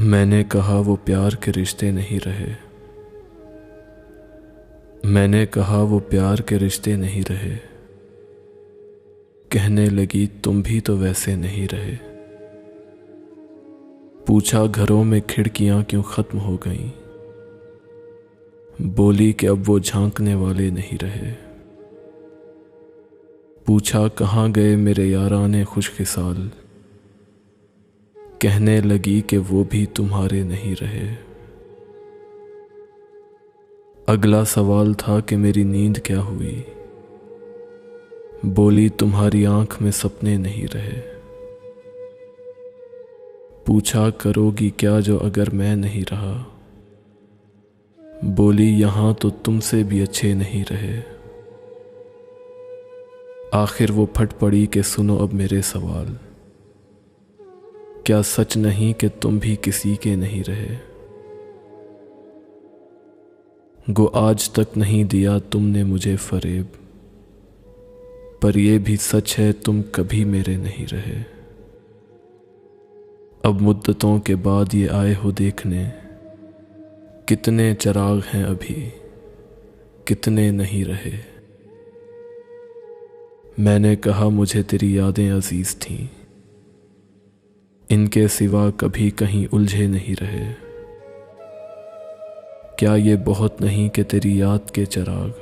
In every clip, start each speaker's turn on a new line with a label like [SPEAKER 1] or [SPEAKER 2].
[SPEAKER 1] मैंने कहा वो प्यार के रिश्ते नहीं रहे। मैंने कहा वो प्यार के रिश्ते नहीं रहे। कहने लगी तुम भी तो वैसे नहीं रहे। पूछा घरों में खिड़कियां क्यों खत्म हो गईं। बोली कि अब वो झांकने वाले नहीं रहे। पूछा कहाँ गए मेरे याराने खुशखिसाल। कहने लगी कि वो भी तुम्हारे नहीं रहे। अगला सवाल था कि मेरी नींद क्या हुई। बोली तुम्हारी आंख में सपने नहीं रहे। पूछा करोगी क्या जो अगर मैं नहीं रहा। बोली यहां तो तुमसे भी अच्छे नहीं रहे। आखिर वो फट पड़ी कि सुनो अब मेरे सवाल। क्या सच नहीं कि तुम भी किसी के नहीं रहे। गो आज तक नहीं दिया तुमने मुझे फरेब। पर यह भी सच है तुम कभी मेरे नहीं रहे। अब मुद्दतों के बाद ये आए हो देखने। कितने चिराग हैं अभी कितने नहीं रहे। मैंने कहा मुझे तेरी यादें अजीज थीं। इनके सिवा कभी कहीं उलझे नहीं रहे। क्या ये बहुत नहीं कि तेरी याद के चिराग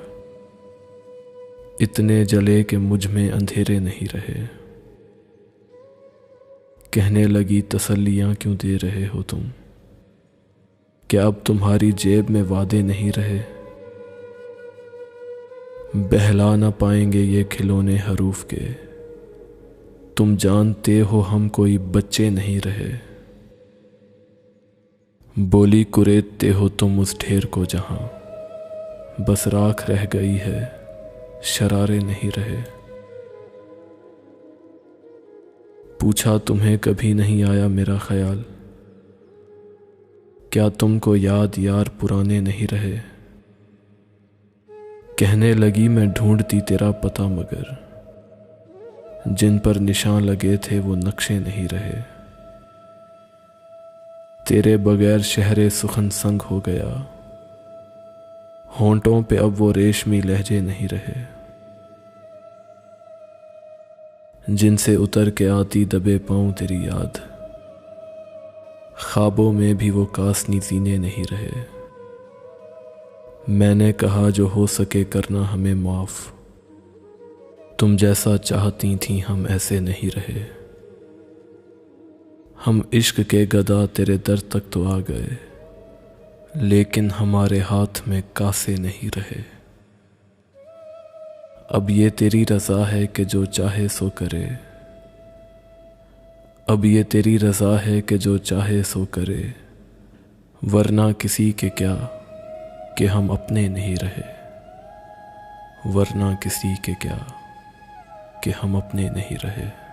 [SPEAKER 1] इतने जले कि मुझ में अंधेरे नहीं रहे। कहने लगी तसल्लियां क्यों दे रहे हो तुम। क्या अब तुम्हारी जेब में वादे नहीं रहे। बहला ना पाएंगे ये खिलौने हरूफ के। तुम जानते हो हम कोई बच्चे नहीं रहे। बोली कुरेदते हो तुम उस ढेर को जहां बस राख रह गई है शरारे नहीं रहे। पूछा तुम्हें कभी नहीं आया मेरा ख्याल। क्या तुमको याद यार पुराने नहीं रहे। कहने लगी मैं ढूंढती तेरा पता मगर जिन पर निशान लगे थे वो नक्शे नहीं रहे। तेरे बगैर शहरे सुखन संग हो गया। होंठों पे अब वो रेशमी लहजे नहीं रहे। जिनसे उतर के आती दबे पाऊं तेरी याद। ख्वाबों में भी वो कासनी जीने नहीं रहे। मैंने कहा जो हो सके करना हमें माफ। तुम जैसा चाहती थी हम ऐसे नहीं रहे। हम इश्क के गदा तेरे दर तक तो आ गए। लेकिन हमारे हाथ में कासे नहीं रहे। अब ये तेरी रज़ा है कि जो चाहे सो करे। अब ये तेरी रज़ा है कि जो चाहे सो करे। वरना किसी के क्या कि हम अपने नहीं रहे। वरना किसी के क्या कि हम अपने नहीं रहे।